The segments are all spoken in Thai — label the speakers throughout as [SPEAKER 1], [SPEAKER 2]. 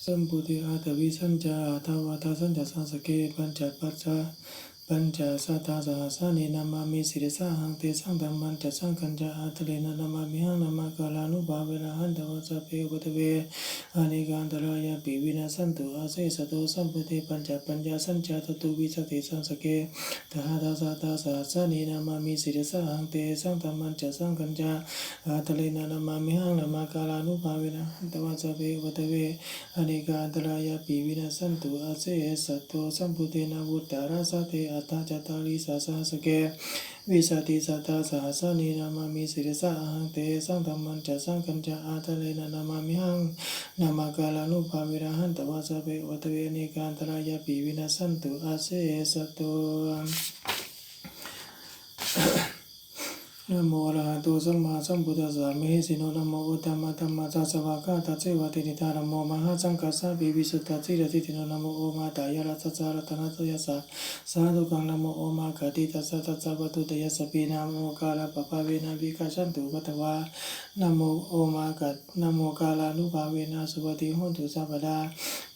[SPEAKER 1] สัมปุติอาตวิสัญจาทาวาตาสัญจสังสเกปัญจปัจจาปัญจสัตตาสหัสสานินามามิสิริสาหังเตสังธัมมัญจสังคัญจาอัตเลนะนามามิหังนามากาลานุภาเวนะหันตวะสัพเพอุปตเวอานิการตรายาปิวินาสันตุอาเสสโตสัมปติปัญจปัญญาสัญจาตตุวิสติสังสเกทหาตาสัตตาสหัสสานินามามิสิริสาหังเตสังธัมมัญจสังคัญจาอัตเลนะนามามิหังนามากาลานุภาเวนะหันตวะสัพเพอุปตเวอานิการตรายาปิวินาสันตุอาเสสโตสัมปตินาวุตตาราสเตอัตตาจตาริสาสหสเกวิสติสัตตาสหัสสานินามามิสิริสาหังเตสังธัมมัญจสังคัญจาอัตเลนะนามามิหังนามากาลานุภาเวนะหันตวะสัพเพอุปตเวนิการตรายาปิวินาสันตุอาเสสโตนะโมอะระหะโตสัมมาสัมพุทธัสสะมหิสิโนนะโมอุตตมะธัมมัสสะสวากาตัสสะวะตินิทานะโมมหาสังฆัสสะปิวิสุทธัสสิรติติโนนะโมโอมาตายะรัสสะรัตนะตยัสสะสาธุกังนะโมโอมาคติตัสสะตัสสะวะตุตยัสสะปินะโมกาลปะภะเวนะวิคัชชันตุปัตตวานะโมโอมากัตนะโมกาลานุภาเวนะสุปฏิโหนตุสัพพดา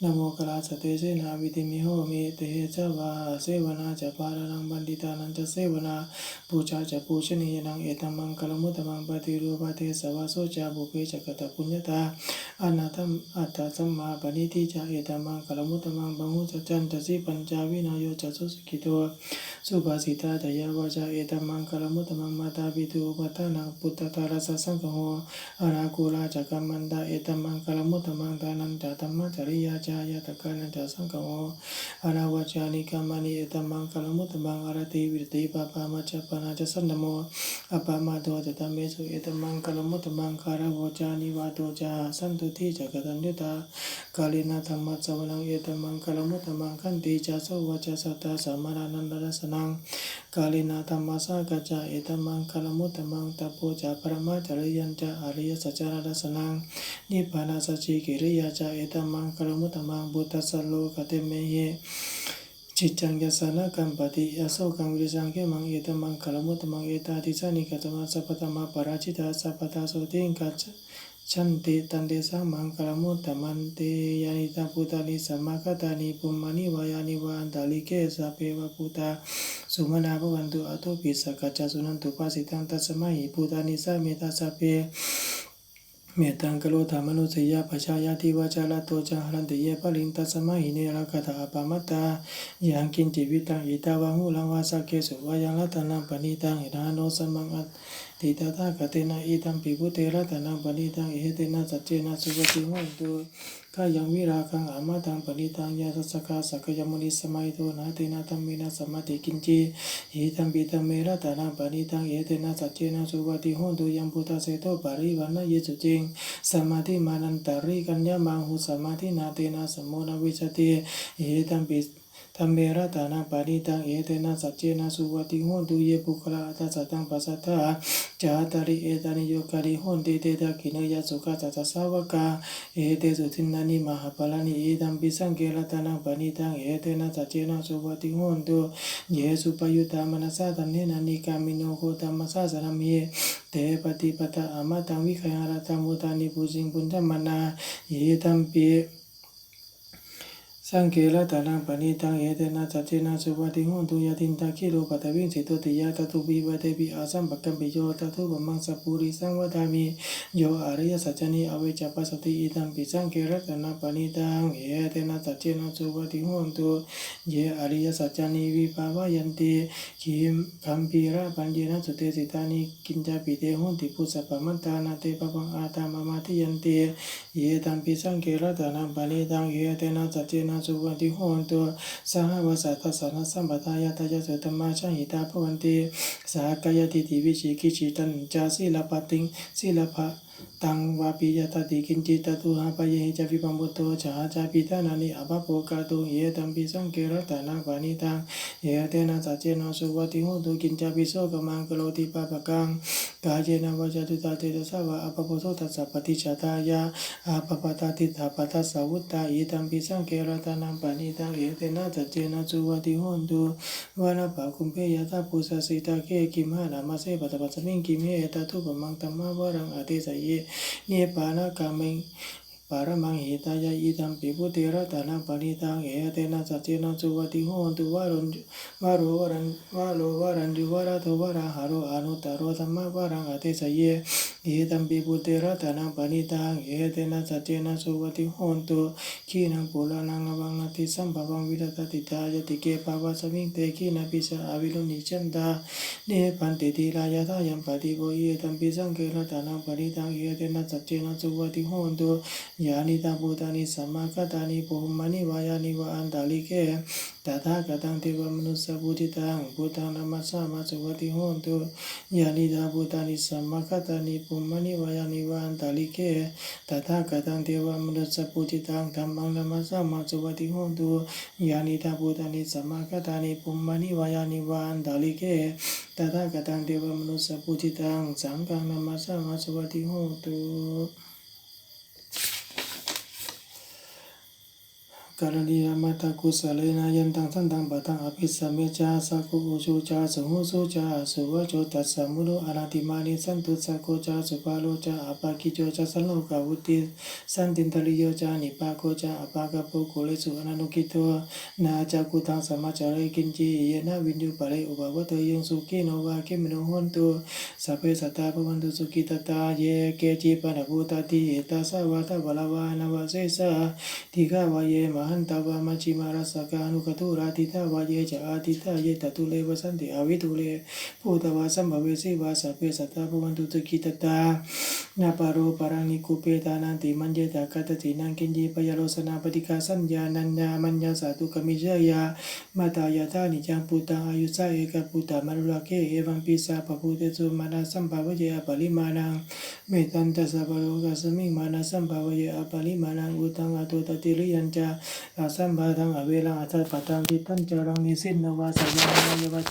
[SPEAKER 1] นะโมกาลาสเตเสนาวิติมิโหมิเตชะวาเสวนาจะปารังบัณฑิตานันจะเสวนาปูชาจะปูชนียนังเอตัมมังคลมุตตมังปฏิรูปะเทสวะโสจาบุเพจกตปุญญตาอนาตัมอัตตสัมมาปณิทิจาเอตัมมังคลมุตตมังบังหุจจันตสิปัญจาวินโยจัสสุสกิโตสุภาสิตาตยาวาจาเอตัมมังคลมุตตมังมาตาปิตุอุปทานังพุทธตารัสสังฆโหอนาคูลาจักกัมมันตาเอตัมมังคลมุตตมังทานันจาตัมมะจริยาจายะตะกานันจาสังฆโหอานาวจานิกามานิเอตัมมังคลมุตตมังอารติวิรติปะปะมัจจปนาจสันนโมอปามาโตจตเมสุเอตมังคลมุตตมังคารโวจานิวาโตจาสันตุทิจักตัญญุตากาลินาธรรมัสสวนังเอตมังคลมุตตมังขันติจาโสวจาสัตตาสัมมานันตรสนังกาลินาธรรมัสสะกัจจาเอตมังคลมุตตมังตโพจาปรมาจริยัญจาอริยสัจจารสนังนิพพานาสัจจิกิริยาจาเอตมังคลมุตตมังบุตตสโลกเตเมเยจิตจังยสนะกัมปติยโสกังวิริสังเกมังเอตมังคลมุตตมังเอตาติสานิกัตมัสสะปตมะปราชิตาสัพพตาโสติงกัจฉันติตันเดสังมังคลมุตตมันเตยานิตาพุตานิสัมมาคตานิปุมมานิวายานิวานตาลิเกสัพเพวะพุตาสุมาณาภวันตุอโตปิสกัจจสุนันตุปัสสิตังตัสมาหิพุตานิสาเมตาสัพเพเมตังกโลธรรมนุสยาปชายาติวาจาลโตจารันติเยปลินตัสมาหิเนรคตาอปามัตตายังกินจิวิตังอิตาวาหุลังวาสักเกสุวายังรัตนังปณิตังอินาโนสัมมังอัตติตถาคเตนะอิตัมปิพุเตรัตนังปณิตังเอเตนะสัจเจนะสุปฏิโหนตุกายังวิราคังอามาตังปณิตังยาสัสกาสักยมุนิสมัยโตนะเตนะธัมเมนะสมติกินจิหิตัมปิตัมเมรัตนังปณิตังเอเตนะสัจเจนะสุปฏิโหนตุยังพุทธเสโตปาริวันนะเยสุจิงสมาธิมานันตาริกัญญามังหุสมาธินาเตนะสมโมนวิสติเอตัมปิธัมเมระตานังปานิตังเอเตนะสัจเจนะสุวัติโหนตุเยปุคละอัตสัตตังปัสสัทธาจาตาริเอตานิโยคาริโหนติเตตะกินยสุขจัตตสาวกาเอเตสุทินานิมหาปลานิเอตัมปิสังเกระตานังปานิตังเอเตนะสัจเจนะสุวัติโหนตุเยสุปยุตตามนัสสะตันเนนะนิกามิโนโคตัมมัสสะสรมิเยเตปฏิปตะอมตังวิขยารตังมุตานิปุสิงปุญจมนาเยตัมปิสังเกละตานังปณิตังเอเตนะสัจเจนะสุปฏิโหนตุยะตินตาคิโลปัตตวิงสิโตติยะตตุปิวะเตปิอาสัมปะกัมปิโยตตุปะมังสัพพุริสังวทามิโยอริยสัจจนิอเวจปัสสติอิตัมปิสังเกละตานังปณิตังเอเตนะสัจเจนะสุปฏิโหนตุเยอริยสัจจนิวิภาวะยันติคิมคัมภีระปัญเยนะสุเตสิตานิกินจาปิเตโหนติปุสสะปะมันตานาเตปะปังอาตามะมาทิยันติเยตัมปิสังเกละตานังปณิตังเอเตนะสัจเจนะสุปฏิโหนตุสหวสัตตสนะสัมปทายาตยะสุตมะชหิตาภวันติสากายติติวิชิกิจิตันจาสิลปะติงสิลปะตังวาปิยตติกินจิตตุหาปะเยหิจาวิปัมปุตโตจาจาปิตานานิอภโภกาตุเยตัมปิสังเกรตานังปานิตังเยเตนะสัจเจนะสุวัติโหตุกินจาปิโสกมังกโลติปะปะกังกาเจนะวะจตุตาเตตะสะวะอภโพโสตัสสะปฏิจจตายาอาปปตาติถาปัสสะวุตตาอิตัมปิสังเกรตานังปานิตังเยเตนะสัจเจนะสุวัติโหตุวานะภะคุมเพยตาปุสสิตาเกกิมหานามาเสปัตตปัสสมิงกิเมตตุปะมังตัมมะวะรังอติสเยเนปานากามิงป ารมังหิตายะอิตัมปิพุเทระตานังปณิตังเอเตนะสัจเจนะสุวัติโหนตุวารุนวาโรวรันวาโลวารันจุวาระโทวาระหาโรอนุตตโรธัมมะวารังอเตสเยเอตัมปิพุเทระตานังปณิตังเอเตนะสัจเจนะสุวัติโหนตุขีนังปุรานังอวังนาติสัมภวังวิรัตติตายติเกปาวาสมิงเตขีนาปิสะอวิลุนิจันตาเนปันติติรายะทายัมปฏิโวเยตัมปิสังเกระตานังปณิตังเอเตนะสัจเจนะสุวัติโหนตุยานิตาภูตานิสัมมาคตานิปุมมานิวายานิวะอันตาลิเกตถาคตังเทวมนุสสะพุทธิตังพุทธังนัมมัสสามาสุวัติโหนตุยานิตาภูตานิสัมมาคตานิปุมมานิวายานิวะอันตาลิเกตถาคตังเทวมนุสสะพุทธิตังธัมมังนัมมัสสามาสุวัติโหนตุยานิตาภูตานิสัมมาคตานิปุมมานิวายานิวะอันตาลิเกตถาคตังเทวมนุสสะพุทธิตังสังฆังนัมมัสสามาสุวัติโหนตุกาลนิยมัตตกุสเลนะยันตังสันตังปะตังอภิสัมเมจาสักขุอุชูจาสหุสุจาสุวโจตัสสะมุโนอนาติมานิสันตุสักโกจาสุปาโลจาอปากิโจจาสันโลกาวุติสันตินทริโยจานิปาโกจาอปากะโปโกเลสุอนันุกิโตนาจักขุตังสัมมาจาริกินจิเยนะวินยุปะเรอุปะวะเตยังสุขิโนวาคิมิโนโหนตุสัพเพสัตตาภวันตุสุขิตตาเยเกจิปะนะภูตติเอตัสสะวะทะวะลาวานวะเสสะทิฆาวะเยมหันตาวามัจฉิมารัสสกานุกตุราติทาวะเยจะอาติทะเยตตุเลวสันติอวิตุเลภูตวาสัมภเวสีวาสัพเพสัตตาภวันตุสุขิตตานาปาโรปารังนิคุเปตานันติมัญเยตากตตินังกินจีปยโลสนาปฏิกาสัญญานัญญามัญญาสาตุกมิเชยามาตายาธานิจังปุตังอายุสาเอกปุตตะมรุลเกเอวัมปิสาปะพุเตสุมานาสัมภาวเยอปริมานังเมตันตัสสะปะโลกัสมิงมานาสัมภาวเยอปริมานังอุตังอตุตติริยัญจาอาสัมภาทังอเวลังอัตถปัตตังทิตัญจารังนิสินนวาสยามายวัต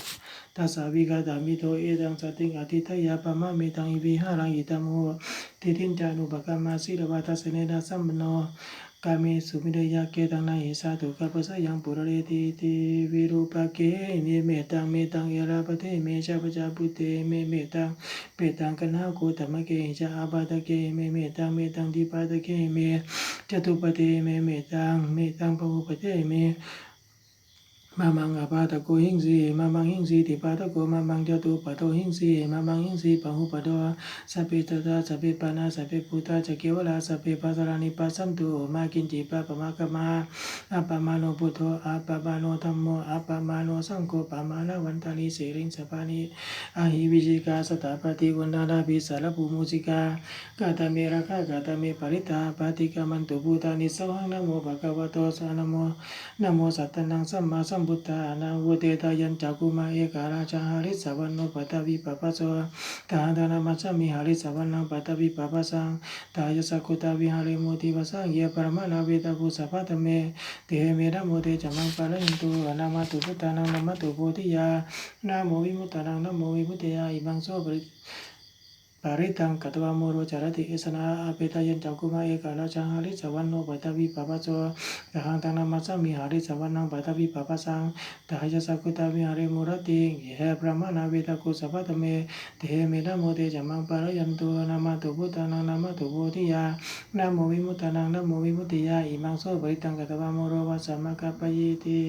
[SPEAKER 1] ตัสสะวิกาตามิโตเอตังสติงอธิทยาปะมะเมตังอิวิหารังอิตัมโหติทินจานุปกรรมาสีรวัตสเนนะสัมมโนกามิสุมิเดยะเกตังนาหิสาตุกัปปะสยังปุระเรติติวิรูปะเกเมตังเอราปะเทเมชะปะจาปุเตเมตังเปตังกันหาโกตมะเกจะอาบาตะเกเมตังดิปาตะเกเมจตุปะเตเมตังปะหุปะเตเมมามังอาปาตะโกหิงสีมามังหิงสีติปาตะโกมามังจตุปะโตหิงสีมามังหิงสีปะหุปะโตสัพเพตตาสัพเพปานาสัพเพพุทธาจะเกวลาสัพเพปัสสรานิปัสสันตุมากินจิปะปะมะกะมาอัปปะมาโนพุทโธอัปปะมาโนธัมโมอัปปะมาโนสังโฆปะมานะวันตานิสิริงสปานิอาหิวิจิกาสตาปฏิวันนานาภิสารภูมุสิกากาตเมราคะกาตเมปริตาปฏิกามันตุภูตานิสหังนะโมภะคะวะโตสะนะโมสัตตนังสัมมาสัมพุทธานาวุเตตายันจักกุมาเอการาชาหาริสวรรณโนปัตตวิปัปปะโสตาดานามัสสมิหาริสวรรณังปัตตวิปัปปะสังตายสักขุตาวิหาริโมติวสังเยปรมานาเวตาภูสัพพะตเมเตเมนะโมเตจัมมังปะระยันตุนามาตุพุทธานังนามาตุโพธิยานะโมวิมุตตานังนะโมวิมุตติยาอิมังโสปาริตังกัตวะโมโรจารติเอสนาอาเปตายันจักกุมาเอการาชาหาริสวรรณโนปัตตวิปัปปะโสตหังตังนามัสสมิหาริสวรรณังปัตตวิปัปปะสังตายสักขุตาวิหาริโมรติเยปรมานาเวตาโกสัพพะตเมเตเมนะโมเตจัมมังปะระยันตุนามาตุพุทธานังนามาตุโพธิยานะโมวิมุตตานังนะโมวิมุตติยาอิมังโสปริตังกัตวะโมโรวัสสะมะกัปปะยิติ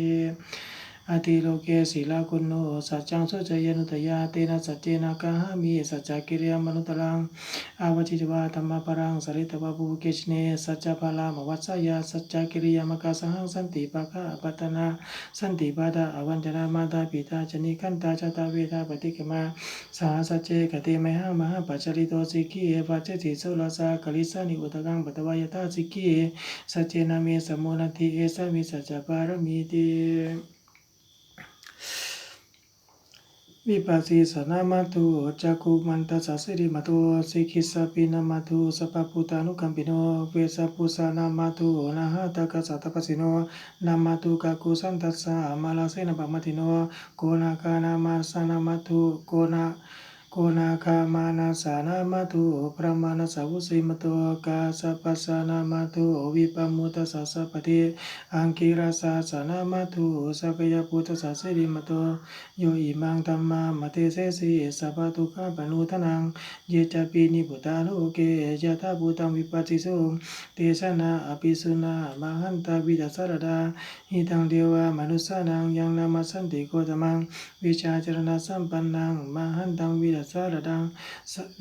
[SPEAKER 1] อติโลเกศีลาคุโนสัจจังโสจยนุตยาเตนะสัจเจนะกะหามิสัจจกิริยามนุตลังอาวจิตวาธรรมปรังสริตวะภูเกชเนสัจจพาลามวัสสยาสัจจกิริยามกาสังสันติปะคะปัตตนาสันติปาดาอวัญจนามาตาปิตาจนิคันตาจตาเวทาปฏิกมาสหสัจเจกติมหามหาปัจจริโตสิกีเอปัจเจติโสลาสากลิสานิอุตกังปตวายตาสิกีสัจเจนะเมสมุนันติเอสามิสัจจปารมีติวิปัสสีสนามาตุจักขุมันตสัสสิริมาตุสิกิสปินามาตุสัพพพุทธานุกัมปิโนเวสปุสานามาตุนะหะตะกัสสะตะปะสิโนนามาตุกักุสันตัสสะมาลาเสนะปะมะติโนโกนาคานามาสนามาตุโก โกนาคามานาสานามาตุพระมานาสาวุสิมโตกาสปัสสานามาตุวิปมุตตสัสสะปฏิอังคิราสาสานามาตุสัพยาพุทธสัสสิริมโตโยอิมังธัมมามะเตเสสิสัพพทุกขปนุทนังเยจปินิพุทธาโลเกยะถาภูตังวิปัสสิโสเตชะนาอภิสุนามหันตาวิดัสสรดาหิตังเทวามนุสสานังยังนามาสันติโกตมังวิชาจรณะสัมปันนังมหันตังวิดัสสรดัง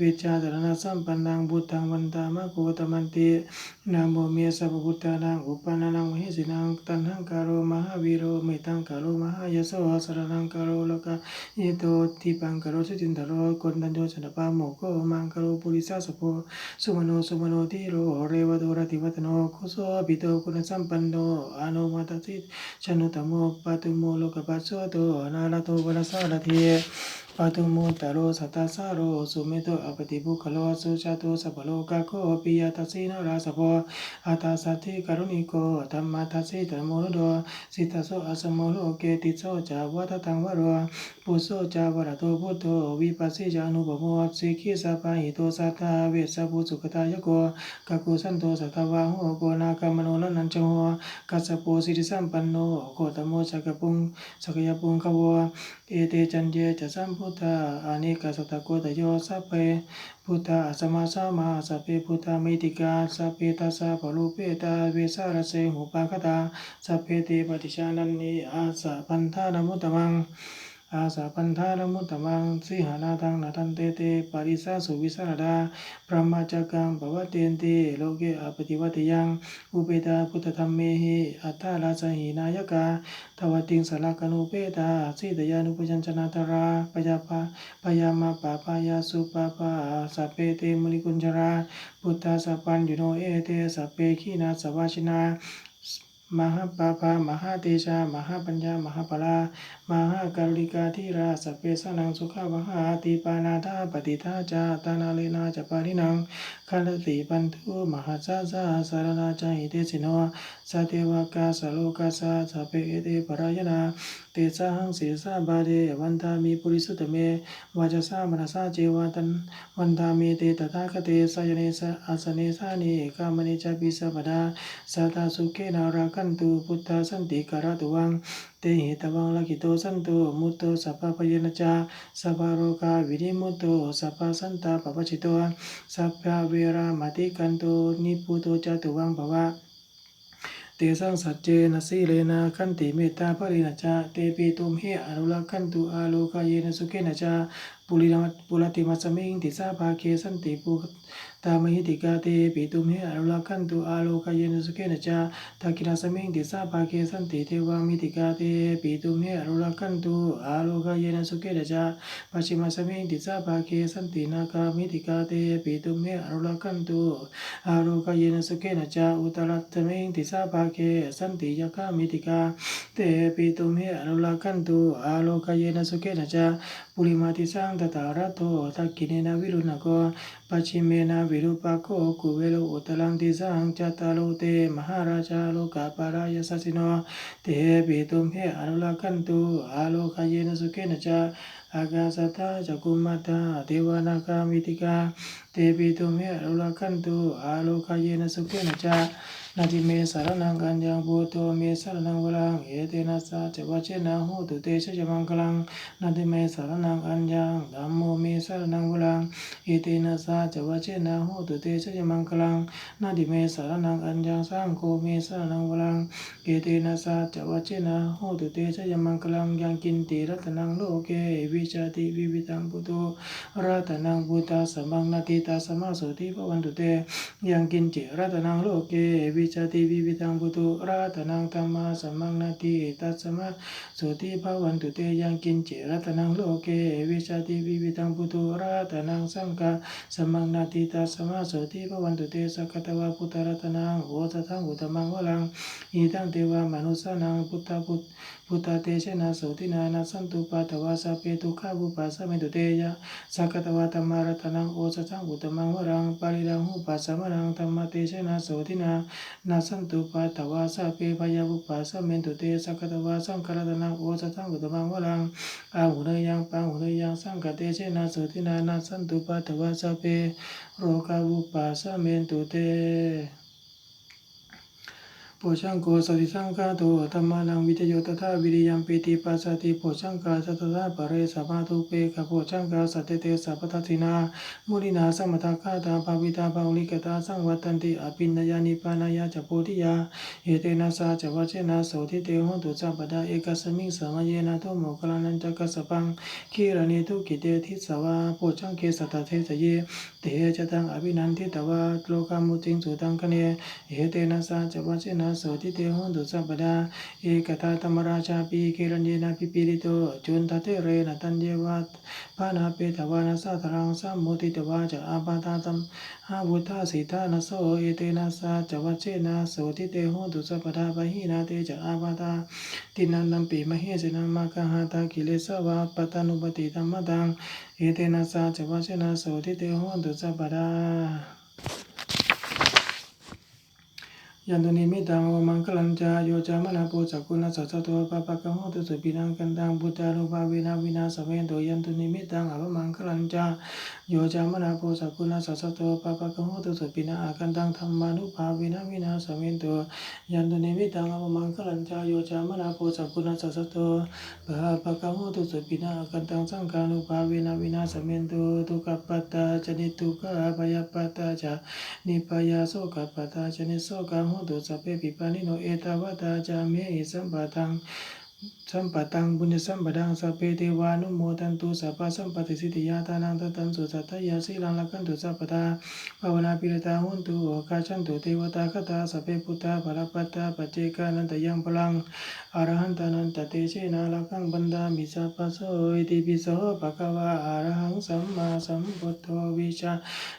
[SPEAKER 1] วิชาจรณะสัมปันนังบุตังวันตามะโกตมันตินะโมเมสัพพุทธานังอุปนานังมหิสินังตันหังคารโรมหาวีโรเมตังคารโรมหายโสสรนังคารโรโลกะเยโตทิปังคารโรสุจินทโรกนตันโยชนะปาโมโกมังคารโรปุริสาสโพสุมโนทิโรเรวโดรติวัตโนคุโสปิโตคุณสัมปันโนอนุมาตติชนุตโมปัตุโมโลกปัสสโตอนาลโตวรสารเทปัตุโมตโรสัตตสาโรสุเมโตอปติภุคโลสุชาโตสัพพโลกะโคปิยตัสสินาราสโพอาตาสัตถิกรุณิโกธัมมาทัสสิธรรมโมโนโดสิตาโสอสมโมโลเกติโสจาวัตตังวโรปุโสจาวรโตพุทโธวิปัสสิจานุปโมสิกิสัพพหิโตสัทธาเวสสะภูสุขตายโกกักุสันโตสัทธวาโหโกนาคามโนนันจโหกัสสะโปสิริสัมปันโนโคตโมสักปุงสักยปุงขวเอเตจันเยจะสัมพุทธาอานิกาสตะโกตโยสัพเพพุทธาสัมมาสัมมาสัพเพพุทธามิติกาสัพเพตัสสะปะรูเปตาเวสารเสหุปาคตาสัพเพเตปฏิชานันนิอาสะพันธานมุตตมังอาสาพันธานมุตตมังสิหานาทังนาทันเตเตปาริสาสุวิสารดาพระมาจักังปวัตเตนติโลเกอปฏิวัติยังอุเปตาพุทธธรรมเมหิอัตถาราชหินายกาทวติงสลากนุเปตาสิตยานุปจัญชนาตราปยาปะปยามาปะปายาสุปะปะสัพเพเตมุนิกุญจราพุทธาสัพพัญญูโนเอเตสัพเพขีนาสวาชินามหาปาภามหาเตชามหาปัญญามหาปลามหากรุณิกาธิราสพเพสนังสุขาวหาติปานาธาปฏิทาจาตานาเลนาจปารินังคันติปันทุมหาสาสาสารนาจาหิเตสิโนสัตเทวกาสโลกาสาสัพเพเอเตปรายนาเตสาหังศิรสาบาเดวันทามิปุริสุตเมวาจสามนสาเจวตันวันทามิเตตถาคเตสยเนสอาสเนสานิกามเนจปิสัพดาสัตตสุเกนาราคันตุพุทธสันติการตุวังเตหิตวังลกิโตสันตุมุตโตสัพพพยนจาสัพพโรกาวิริมุตโตสัพพสันตาปปชิโตสัพพเวรามติกันโตนิพุโตจตุวังภวะเตสังสัจเจนะสีเลนะขันติเมตตาปรินะจาเตปิตุมเหอนุรักขันตุอาโลกายเนสุเกนะจาปุรติมัสมิงติสาภาเคสันติปุตามหิติกาเตปิตุมเหอนุรักขันตุอาโลกายเนสุเกนะจาทักขินาสมิงติสาภาเคสันติเทวามิติกาเตปิตุมเหอนุรักขันตุอาโลกายเนสุเกนะจาปัจฉิมัสมิงติสาภาเคสันตินาคามิติกาเตปิตุมเหอนุรักขันตุอาโลกายเนสุเกนะจาอุตรัตมิงติสาภาเคสันติยกามิติกาเตปิตุมเหอนุรักขันตุอาโลกายเนสุเกนะจาปุริมาติสังตตาระโตทักขิเนนะวิรุณโกปัจฉิเมนะวิรูปโกกุเวโลอุตลังติสังจัตตาโลเตมหาราชาโลกาปารายสัสสิโนเตปิตุมเหอนุรักขันตุอาโลกายเนสุเกนะจาอากาสัทธาจักุมมัตตาเทวานาคามิติกาเตปิตุมเหอนุรักขันตุอาโลกายเนสุเกนะจานาทิเมสารนังกัญญังโพโตเมสารนังวรังเอเตนะสาจวัชเชนะโหตุเตชะมังคลังนาทิเมสารนังกัญญังธัมโมเมสารนังวรังเอเตนะสาจวัชเชนะโหตุเตชะมังคลังนาทิเมสารนังกัญญังสังโฆเมสารนังวรังเอเตนะสาจวัชเชนะโหตุเตชะมังคลังยังกินติรัตนังโลเกวิชาติวิวิตังปุโตรัตนังพุทธาสมังนาทิตาสมาโสติภวันตุเตยังกินจิรัตนังโลเกวิจติวิวิตังปุตุราตนังธรรมาสัมมังนาติตัสมาสุติภวันตุเตยังกินจิรัตนังโลเกวิจติวิวิตังปุตุราตนังสังฆาสัมมังนาติตัสมาสุติภวันตุเตสักขตวาพุทธรัตนังโอตทังอุตมังวลังอิตังเทวามนุสานังพุทธเตชนะสุตินานาสันตุปัตตวาสเปตุขาบุปัสสะเมตุเตยะสักขตวาธรรมารัตนังโอตทังอุ อุตมังวรังปาริรังหุปัสสะมะรังธรรมเตชนะโสทินานาสันตุปัตถวาสะเปพยาบุปัสสะเมนตุเตสักตวาสังคารตนังโอสทังอุตมังวรังอาหุเนยังปังหุเนยังสังกเตเชนะโสทินานาสันตุปัตถวาสะเปโรกาบุปัสสะเมนตุเตโพชังโกสติสังฆาโตธรรมานังวิจโยตถาวิริยัมปิติปัสสติโพชังกาสัตตะปะเรสัพพะทุเปกะโพชังกาสัตเตเตสัพพทัสสินามุนินาสัมมตาคาตาภาวิตาภาอุลิกตาสังวัตตันติอภินนยานิปานายาจโพธิยาเอเตนะสาจวัชเชนะโสทิเตโหตุสัพพดาเอกสมิงสมเยนะโตโมกลานันจักสปังคีรณีทุกิเตทิสวาโพชังเกสัตตะเทสเยเตจตังอภินันทิตวาโลกามุติงสุตังคเนเอเตนะสาจวัชเชนะโสทิเตโหตุสัพพดาเอกตาธรรมราชาปีเกรัญเยนะปิปิริโตจุนทเตเรนะตัญเยวัตปานาเปตวานาสาธรังสัมมุติตวาจะอาปาตาตัมอาวุธาสิทานะโสเอเตนะสาจวัชเชนะโสทิเตโหตุสัพพดาปะหินาเตจะอาปาตาตินันนัมปิมเหสนะมะกะหาตากิเลสวะปตานุปติธัมมตังเอเตนะสาจวัชเชนะโสทิเตโหตุสัพพดายันตุนิมิตังมังคลัญจาโยจามนาโพจักกุณสัสสะโตปะปะกะโหตุสุปินังกันตังพุทธานุภาเวนะวินาศเวนโตยันตุนิมิตังอภมังคลัญจาโยจามนาโพจักกุณสัสสะโตปะปะกะโหตุสุปินังอากันตังธรรมานุภาเวนะวินาศเวนโตยันตุนิมิตังอภมังคลัญจาโยจามนาโพจักกุณสัสสะโตปะปะกะโหตุสุปินังอากันตังสังฆานุภาเวนะวินาศเวนโตทุกขปัตตาจนิทุกขะภยปัตตาจานิพยาโสกปัตตาจนิโสกะโหตุสัพเพปิปานิโนเอตาวตาจาเมหิสัมปะตังบุญญสัมปะดังสัพเพเทวานุโมทันตุสัพพะสัมปติสิทธิยาตานังตันสุสัตตยาสีลังละกันตุสัพพตาภาวนาปิรตาหุนตุโอกาชันตุเทวตาคตาสัพเพพุทธาภรปัตตาปัจเจกานันตยังพลังอรหันตานันตเตเชนะละกังบันดามิสัพพะโสอิติปิโสภะคะวะอรหังสัมมาสัมพุทโธวิชา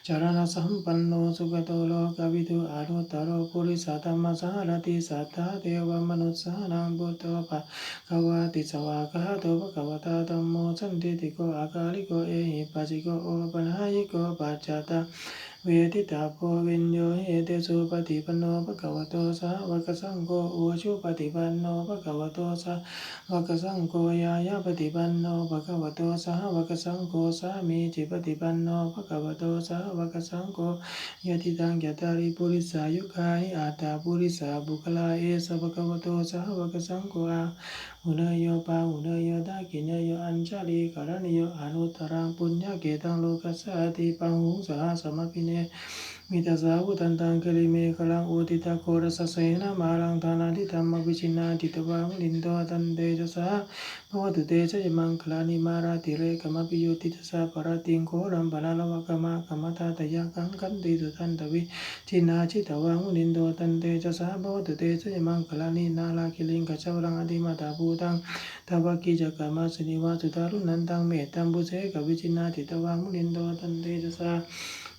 [SPEAKER 1] จารณะสัมปันโนสุขโตโลกวิทูอนุตตโรปุริสธรรมสารติสัทธาเทวมนุสสานังพุทโธภะคะวะติสวากขาโตภะคะวะตาธัมโมสันติติโกอากาลิโกเอหิปัสสิโกโอปัญหายิโกปัจจตาเวทิตาโพวิญโยเหเตสุปฏิปันโนภะคะวะโตสาวกสังโฆโอชุปฏิปันโนภะคะวะโตสาวกสังโฆยายาปฏิปันโนภะคะวะโตสาวกสังโฆสามีจิปฏิปันโนภะคะวะโตสาวกสังโฆยะติตังยะตาริปุริสายุคาหิอาตาปุริสาบุคลาเอสภะคะวะโตสาวกสังโฆอุเนยโยปาอุเนยโยตากิเนยโยอัญชาลีกรณิโยอนุตตรังปุญญเกตังโลกัสสะติปังหุงสหสมปิเนมิตาสาวุตันตังคลิเมฆลังโอติตาโครสเสนามาลังธานาทิธรรมวิชินาทิตวามุลินโตตันเตจสาภวตุเตชะยมังคลานิมาราติเรกมปิโยติตสาปรติงโครัมปนาลวะกมะกมตาตยากังกันติสุทันตวิชินาชิตวามุลินโตตันเตจสาภวตุเตชะยมังคลานินาลาคิลิงกัจจวรังอธิมาตาภูตังทวกิจกรรมสนิวาสุตารุนันตังเมตตัมบุเสกวิชินาทิตวามุลินโตตันเตจสา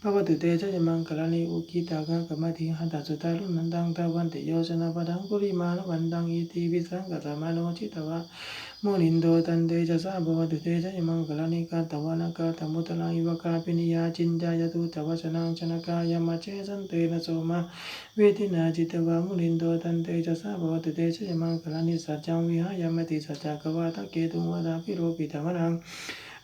[SPEAKER 1] ภวตุเตชะยมังคลานิอุกิตากะกมติหันตสุตารุนันตังทวันติโยชนะปดังปุริมาณวันตังอิติวิสังกัสสมาโนจิตวะมุนินโตตันเตจสาภวตุเตชะยมังคลานิกาตวานากาตมุตลังอิวกาปินิยาจินจายตุตวชนังชนกายมะเจสันเตนะโสมาเวทินาจิตวามุนินโตตันเตจสาภวตุเตชะยมังคลานิสัจจังวิหายมติสัจจกวาตะเกตุงวดาภิโรปิธรรมนัง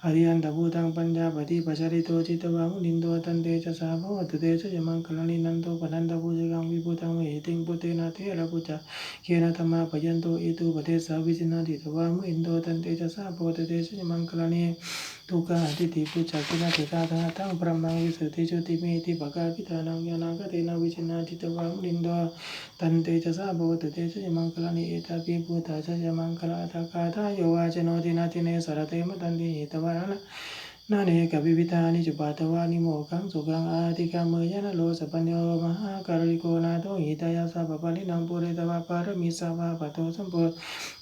[SPEAKER 1] อริยันตภูตังปัญญาปฏิปัจจริโตจิตวามุนินโตตันเตจสาภวตุเตชะยมังคลานินันโตปนันตภูจกังวิภูตังเวหิติงปุเตนะเทระปุจจาเคนะธรรมาปยันโตอิตุปเทสาวิจินาทิตวามุนินโตตันเตจสาภวตุเตชะยมังคลานิทุกขาทิฏฐิปุจจกินาทิตาธาตังปรมังวิสุทธิจุติเมติปะกาปิตานังญาณังกเตนะวิจินาทิตวามุนินโตตันเตจสาภวตุเตชะยมังคลานิเอตาปิปุตตาชะยมังคลาตากาทาโยวาจโนตินาติเนสรเตมตันติหิตวานะนาเนกวิวิธานิจุปาตวานิโมกังสุขังอาติกามเมยนะโลสัพพัญโยมหาการิโกนาโตหิตายาสาปปาลินังปุเรตวาปารมิสาวาปโตสัมโพ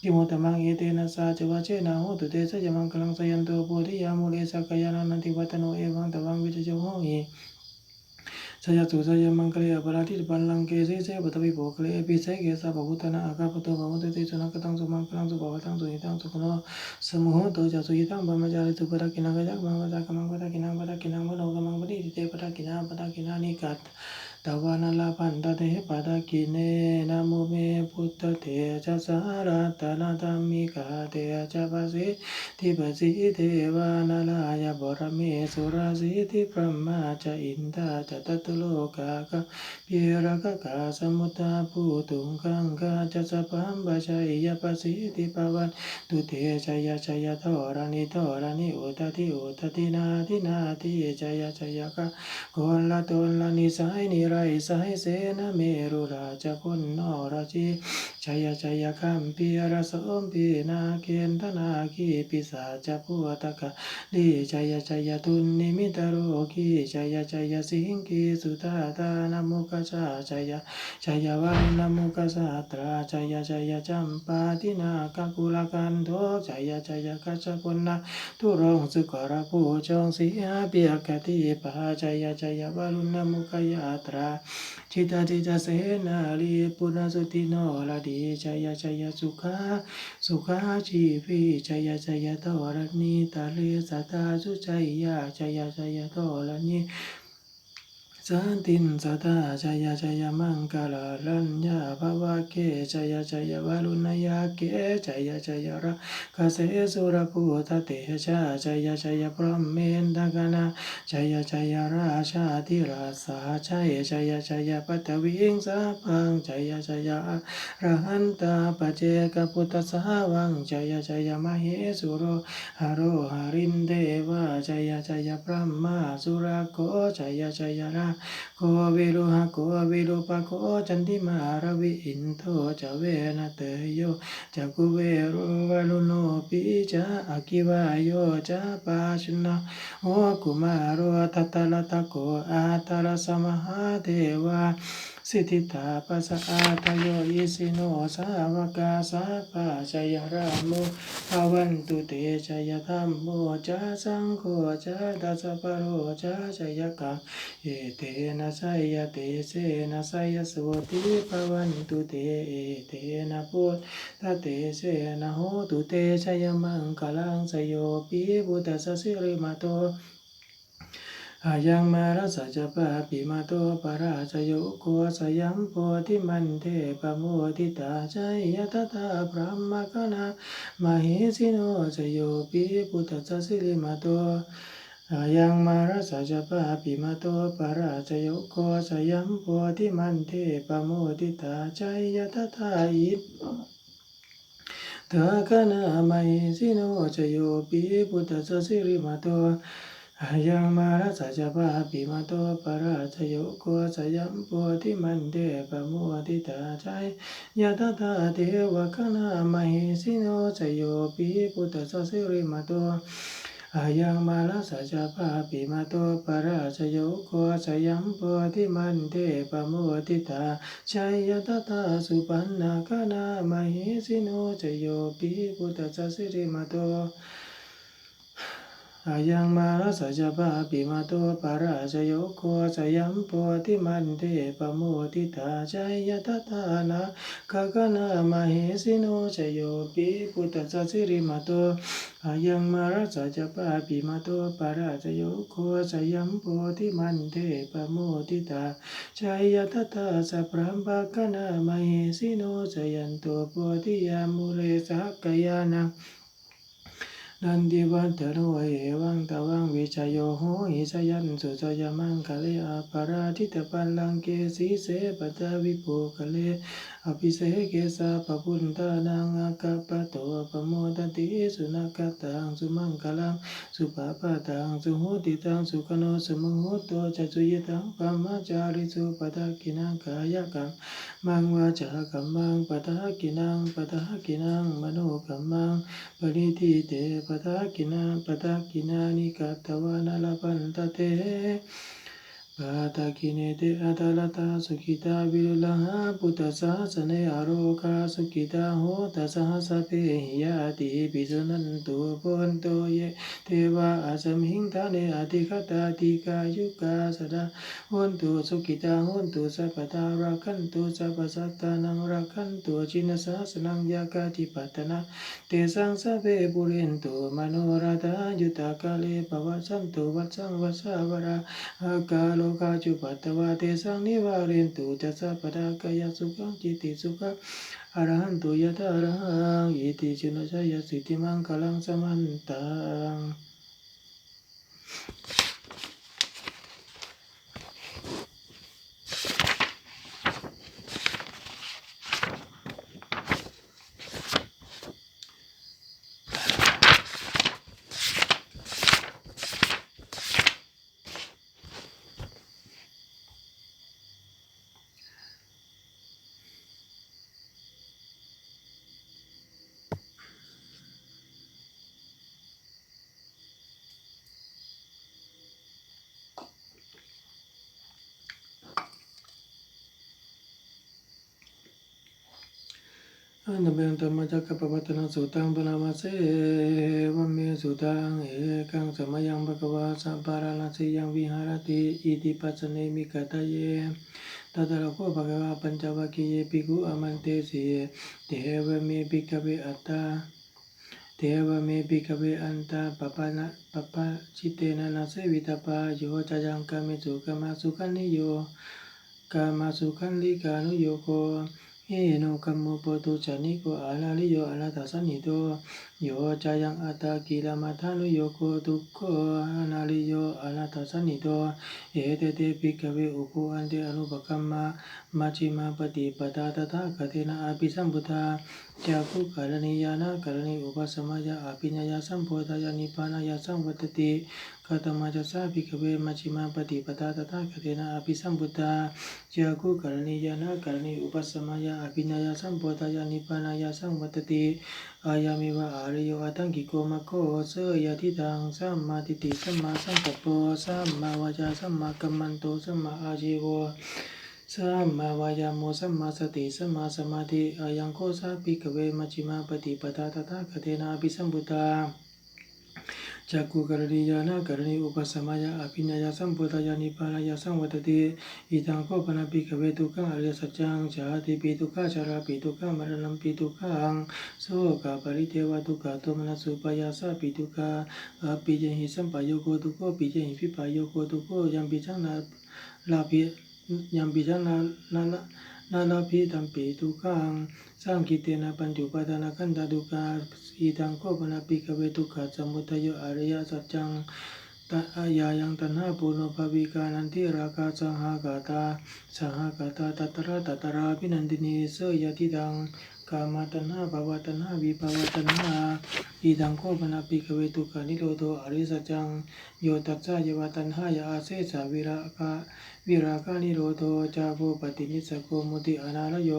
[SPEAKER 1] ธิโมตมังเอเตนะสาจวะเชนะโหตุเตสยมังคลังสยันโตโพธิยามุเลสักยานันติวัตโนเอวังตวังวิจโยโหหิ ชยสุชยมังคเลอปราทิปัลลังเกเสเสปตวิโภคเลปิเสเกสะภวุตนะอาคาปโตภวตติสุนักตังสุมังคลังสุภวตังสุหิตังสุขโนสมุหโตจะสุหิตังบรมจาริสุปะกินังกยักมังปะกมังปะกินังปะกินังมโนกมังปฏิทิเตปะกินานิกัตตวานาลาพันตเตปะกิเนนะโมเมพุทธเถจะสารัตนะธัมมิกาเตจะปะสิทิปะสิเทวานาลายะบรเมสุราสิทิพรหมาจะอินทาจะตัตโลกากะพิระกะกาสมุตตาภูตุงคังกาจะสะพัมบะชัยยะปะสิทิปวันตุเตชัยทอรานิอุตตินาทิชัยกะโกลละตนละนิสัยนิไรสัยเสนะเมรุราชพุนนราชีชัยคัมปีระสมปีนาเกณฑนาคีปิสาจะพุตกะลีชัยตุนนิมิตโรกีชัยสิงกีสุตาตานมุกชาชัยวันนมุกสาตราชัยจัมปาตินาคกุลกันโทชัยกัจจปุณนะทุรงสุกรภูจงสีหาเปียกติปะชัยวารุณมุขยาตราจิตเสนาลีปุณสุติโนลดีชัยสุขาชีพีชัยตรณีตาเลสัตตาสุชัยยาชัยตรณีสันตินสัตตาชัยมังคลารัญญาภวะเกชัยวารุณยาเกชัยระกเสสุรภูตเตชะชัยพรหมเมนทกนาชัยราชาธิราสาชัยปัตวิงสาพังชัยอรหันตาปเจกพุทธสาวังชัยมเหสุโรหโรหรินเทวาชัยพระมาสุรโกชัยราโกวิรุหะโกวิรุปะโกจันติมารวิอินโทจะเวนะเตโยจะกุเวรุวะลุโนปิจะอากิวายโยจะปาชนะโอกุมารโรทัตตะละตะโกอาตระสมหาเทวาสิทธิตาปัสสะอาทโยอิสิโนสาวกาสาปะชัยรามุภวันตุเตชัยธัมโมจะสังโฆจะดัสสะปะโรจะชัยกังเอเตนะสัยเตเสนะสัยโสติภวันตุเตเอเตนะพุทธเตเสนะโหตุเตชัยมังคลังสยโยปิพุทธสสิริมาโตอายังมารัสจะปะปิมาโตปะราชโยโกสยัมโพธิมันเทปะโมทิตาชัยยะตถาพระมะกนะมหิสิโนชโยปิพุทธสสิริมาโตอายังมารัสจะปะปิมาโตปะราชโยโกสยัมโพธิมันเทปะโมทิตาชัยยะตถาอิทากนะมหิสิโนชโยปิพุทธสสิริมาโตอายังมารัสจะปะปิมาโตปะราชโยโกสยัมโพธิมันเทปะโมทิตาชัยยะตถาเทวะคณามหิสิโนชโยปิพุทธสสิริมาโตอายังมารัสจะปะปิมาโตปะราชโยโกสยัมโพธิมันเทปะโมทิตาชัยยะตถาสุปันนาคณามหิสิโนชโยปิพุทธสสิริมาโตอายังมารัสจะปะปิมาโตปะราชโยโกสยัมโพธิมันเทปะโมทิตาชัยยะตถานาคกนามหิสิโนชโยปิพุทธสสิริมาโตอายังมารัสจะปะปิมาโตปะราชโยโกสยัมโพธิมันเทปะโมทิตาชัยยะตถาสัพพะภะคะนามหิสิโนชยันโตโพธิยามุเลสักกายานังนันทิวัตโรเอวังตวังวิชโยโหหิสยันสุสยมังคะเลอปาราทิตปัลลังเกสีเสปตาวิปุคะเลอภิเสเกสาปปุนตานังอาคาปโตปโมทติสุนักตังสุมังคลังสุปปะตังสุโหติตังสุขโนสุมโหโตจัตุยตังปมาจาริสุปตะกินังกายกัมมังวาจากัมมังปตะกินังมโนกัมมังปริทิเตปตะกินานิกัตตวานาลปันตเตป ปาตาคิเนเตอัตลตาสุขิตาวิรุลหะพุทธสาสเนอโรคาสุขิตาโหตัสหสเพหิยาติปิสุนันตุปุนโตเยเทวะอาสมิงทาเนอติคตาติกายุกาสดาโหนตุสุขิตาโหนตุสัพพตาราคันตุสัพพสัตตานังราคันตุจินสาสนังยากาติปัตตนาเตสังสะเพปุเรนตุมโนราธายุตากาเลปวัสสันตุวัสสังวัสสาวราอากาโลกาจุปัตตวาเตสังนิวาเรนตุจัสสะปะทากายสุขังจิติสุขังอรหันตุยะถาอรหังอิติจินชยสิทธิมังคลังสมันตังอันนเบงธรรมจักรปวัตนสุตังปนามาเสวะเมสุตังเอกังสมยังภควาสัมปาราลัสยังวิหารติอิติปัสสเนมิกตเยตัตระโคภควาปัญจวัคคีเยภิกขุอมันเตสีเทวเมภิกขเวอัตตาเทวเมภิกขเวอันตาปปะชิเตนะนาเสวิตาปาโยจยังกามิสุกามาสุขันนิโยกามาสุขันลิกานุโยโกเอโนกัมโมปตุจานิโกอาลาลิโยอาลาตัสสนิโตโยจายังอัตตากิลามัทานุโยโกทุกโขอานาลิโยอาลาตัสสนิโตเอเตเตภิกขเวอุปอันเตอนุปกัมมามัชฌิมาปฏิปทาตถาคเตนะอภิสัมพุทธาจากขุกรณียานะกรณีอุปสมัยยะอภิญญายสัมโพธายานิพพานายสัมวัตติกตมาจัสสะภิกขเวมัชฌิมาปฏิปทาตถาคเตนะอภิสัมพุทธาจากขุกรณียานะกรณีอุปสมัยยะอภิญญายสัมโพธายานิพพานายสัมวัตติอายามิวะอาริโยอัตถังกิโกมะโคเสยทิตังสัมมาทิฏฐิสัมมาสังกัปโปสัมมาวาจาสัมมากัมมันโตสัมมาอาชีโวสัมมาวายาโมสัมมาสติสัมมาสมาธิอายังโคสาภิกขเวมัชฌิมาปฏิปทาตถาคเตนะอภิสัมพุทธาจักขุกรณียานะกรณีอุปสมัยยะอภิญญาสัมโพธายานิพพานายสังวัตติอิตังโคปนะภิกขเวทุกขังอริยสัจจังชาติปิทุกขะชราปิทุกขะมรณะปิทุกขังโสกปริเทวทุกขโทมนัสสุปายาสปิทุกขะอภิเจหิสัมปโยโกทุกโขปิเจหิวิปโยโกทุกโขยัมปิจังนาลาภิยัมปิจังนาลาภิตัมปิทุกขังสังคิเตนะปัญจุปาทานะขันธทุกขาอิตังโคปนะภิกขเวทุกขะสมุทัยโยอริยสัจจังตะยายังตัณหาปุโนภวิกานันทิราคาสหกตาตัตระพินันตินีเสยติตังกามตัณหาภวตัณหาวิภวตัณหาอิตังโคปนะภิกขเวทุกขานิโรธอริยสัจจังโยตัสสะยวตัณหายาอาเสสะวิราคานิโรธจาโพปฏินิสสโกมุติอนาลโย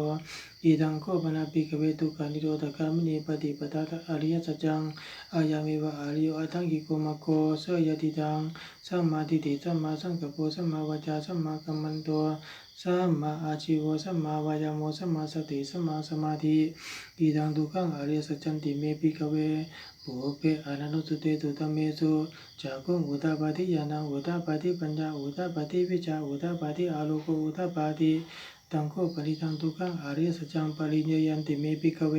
[SPEAKER 1] อิตังโคปนะภิกขเวทุกขานิโรธคามินีปฏิปทาอริยสัจจังอายามิวะอาริโยอัตถังกิโกมะโคเสยติตังสัมมาทิฏฐิสัมมาสังกัปโปสัมมาวาจาสัมมากัมมันโตสัมมาอาชีโวสัมมาวายาโมสัมมาสติสัมมาสมาธิอิตังทุกขังอริยสัจจันติเมภิกขเวปุเพอนันตุเตตุตัมเมสุจากขุอุตปาทิญาณังอุตปาทิปัญญาอุตปาทิวิชาอุตปาทิอาโลโกอุตปาทิตังโคปริตังทุกขังอริยสัจจังปริญญยันติเมภิกขเว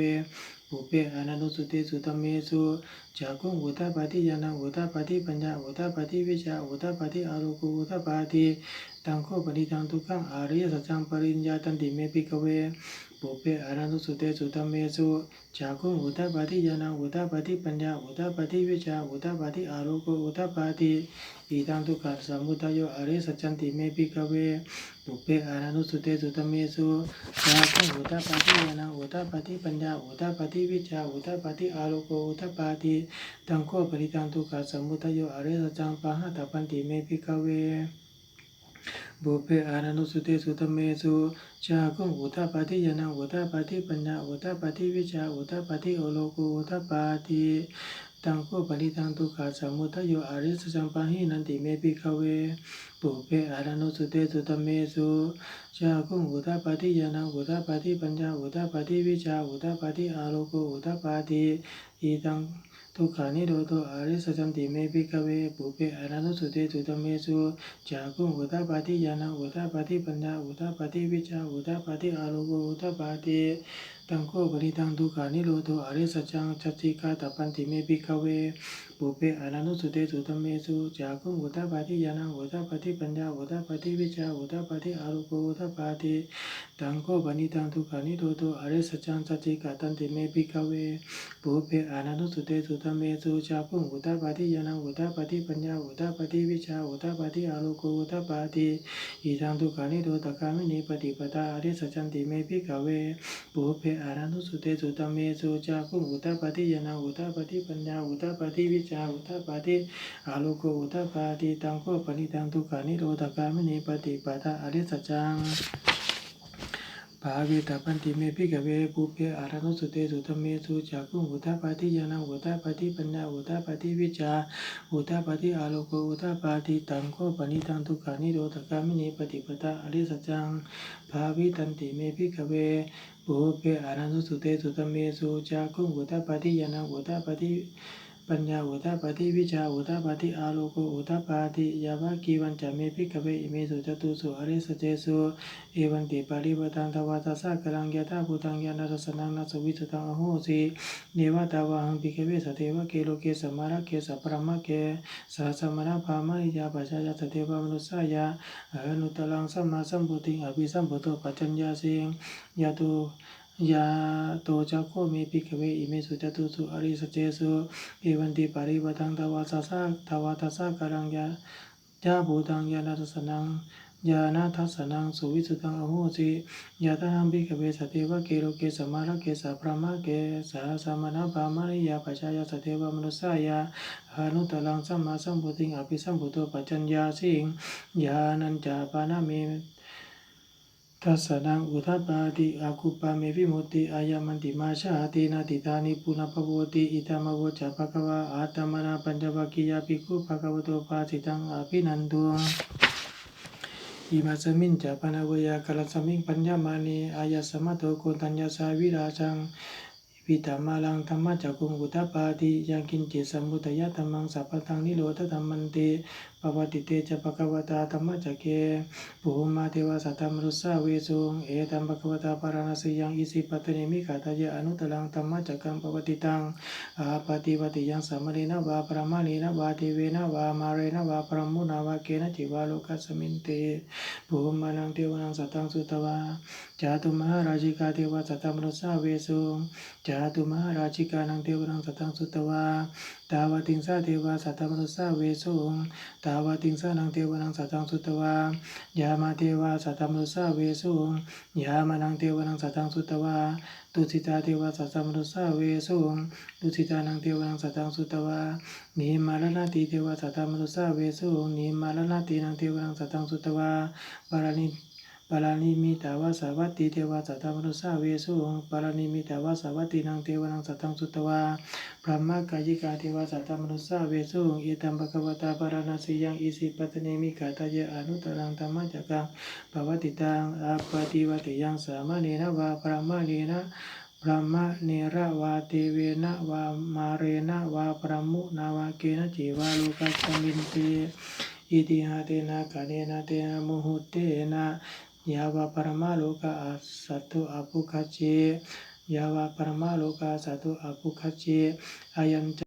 [SPEAKER 1] ปุเพอนันตุเตตุตัมเมสุจากขุอุตปาทิญาณังอุตปาทิปัญญาอุตปาทิวิชาอุตปาทิอาโลโกอุตปาทิตังโคปริตังทุกขังอริยสัจจังปริญญาตันติเมภิกขเวปุเพอนันตุเตตุตัมเมสุจากขุอุตปาทิญาณังอุตปาทิปัญญาอุตปาทิวิชาอุตปาทิอาโลโกอุตปาทิอิตังทุกขสมุทัยโยอริยสัจจันติเมภิกขเวปุเพอนันตุเตตุตัมเมสุจากขุอุตปาทิญาณังอุตปาทิปัญญาอุตปาทิวิชาอุตปาทิอาโลโกอุตปาทิตังโคปริตังทุกขสมุทัยโยอริยสัจจังปะหะตปันติเมภิกขเวบุเพอานันตุสุเตสุตเมสุจากขุอุตปาทิญาณังอุตปาทิปัญญาอุตปาทิวิชาอุตปาทิโอโลกุอุตปาทิป ตังโคปนิตังทุกขาสมุทัยโยอริสสัมปะหินันติเมภิกขเวปุเพอารานุสุเตสุตเมสุชาคุงอุทปาทิยานังอุทปาทิปัญญาอุทปาทิวิชาอุทปาทิอาโลโกอุทปาทิอีตังทุกขานิโรธอริสสัมติเมภิกขเวปุเพอารานุสุเตสุตเมสุชาคุงอุทปาทิยานังอุทปาทิปัญญาอุทปาทิวิชาอุทปาทิอาโลโกอุทปาทิตังโคปริตังทุกขานิโรธอริสจังชัจจิกาตปันติเมภิกขเวปุเพอารานุสุเตสุตเมสุชาคุงอุทปาทิยานังอุทปาทิปัญญาอุทปาทิวิชาอุทปาทิอาโลโกอุทปาทิตังโคปนิตังทุกขานิโรธอริสจังชัจจิกาตันติเมภิกขเวปุเพอารานุสุเตสุตเมสุชาคุงอุทปาทิยานังอุทปาทิปัญญาอุทปาทิวิชาอุทปาทิอาโลโกอุทปาทิอีตังทุกขานิโรธกามินีปฏิปทาอริสจันติเมภิกขเวปุเพอารานุสุเตสุตเมสุชาคุงอุทปาทิยานังอุทปาทิปัญญาอุทปาทิวิชาอุทปาทิอาโลโกอุทปาทิตังโคปนิตังทุกขานิโรธกามินีปฏิปทาอริสจังภาเวตาปันติเมภิกขเวปุเพอารานุสุเตสุตเมสุชาคุงอุทปาทิยานังอุทปาทิปัญญาอุทปาทิวิชาอุทปาทิอาโลโกอุทปาทิตังโคปนิตังทุกขานิโรธกามินีปฏิปทาอริสจังภาวิตันติเมภิกขเวปุเพอารานุสุเตสุตเมสุชาคุงอุทปาทิยานังอุทปาทิปัญญาอุทปาทิวิชาอุทปาทิอาโลโกอุทปาทิยาวะกีวันจาเมภิกขเวอิเมสุจตุสุอริสเจสุเอวันติปาริปตังทวาตาสะกรังยะธาภูตังยานาสนังนาสวิสุตังอโหสิเนวตาวะหังภิกขเวสเทวะเกโลเกสมาระเกสัพพะมะเกสหสมณภามาริยาปัจจายสเทวมนุสสายาอนุตตังสัมมาสัมพุทธิอภิสัมพุทโธปัจจัญญาสิงยะตุยาโตจักโคเมภิกขเวอิเมสุจตุสุอริสเจสุเอวันติปาริปตังทวาตาสะกรังยะภูตังยานาสนังยานาทัสสนังสุวิสุตังอโหสิยะตหังภิกขเวสเทวะเกโลเกสมาระเกสัพพะมะเกสหสมณภามาริยาปัจจายสเทวมนุสสายาอนุตตรังสัมมาสัมพุทธิอภิสัมพุทโธปัจจัญญาสิงญาณัญจาปานะเมทัสสนังอุทปาติอาคุปาเมวิมุตติอายามันติมาชาตินาติตานิปุณปโวติอิตามโวจาภควาอาตมนาปัญจวัคคียาภิกขุภควโตปาสิตังอภินันตุอิมาสมินจาปนาวยากาลสมิงปัญญามานีอายาสมัตโตโกตัญญาสาวิราชังวิตามาลังธรรมจักกุงอุทปาติยังกินจิสมุตยะธรรมังสัพพทังนิโรธธรรมันติปวัติเตจะภควตาธรรมจักเกภูมาเทวาสัตตมรุสสาเวสุงเอตัมภควตาปาราณสียังอิสิปัตเนมิขาตายะอนุตตรังธรรมจักกังปวัติตังอาปฏิวัติยังสัมเรนะวาปรมาณีนะวาเทเวนะวามาเรนะวาปรมุนาวาเกนะจิวาโลกัสมินเตภูมานังเทวนังสัตตังสุตวาจาตุมหาราชิกาเทวาสัตตมรุสสาเวสุงจาตุมหาราชิกานังเทวนังสัตตังสุตวาตาวติงสาเทวาสัตตมรุสสาเวสุงตาวติงสานังเทวนังสัตตังสุตวายามาเทวาสัตตมรุสสาเวสุงยามานังเทวนังสัตตังสุตวาตุสิตาเทวาสัตตมรุสสาเวสุงตุสิตานังเทวนังสัตตังสุตวานิมาลนาติเทวาสัตตมรุสสาเวสุงนิมาลนาตินังเทวนังสัตตังสุตวาปารานิมิตาวาสาวัตติเทวาสัตตมนุสสาเวสุงปารานิมิตาวาสาวัตตินังเทวนังสัตตังสุตวาพระมกายิกาเทวาสัตตมนุสสาเวสุงเอตัมภควตาปาราณสียังอิสิปัตเนมิขาตายะอนุตตรังธรรมจักกังปวัติตังอาปฏิวัติยังสามเณนะวาปรมาเนนะพระมะเนระวาเทเวนะวามาเรนะวาปรมุนาวาเกนะจิวาโลกัสสมินเตอิติหะเตนะกะเนนะเตนะมุหุเตนะยาวาปรมาโลกาสัตตุอภุคเจยาวาปรมาโลกาสัตตุอภุคเจอายัญ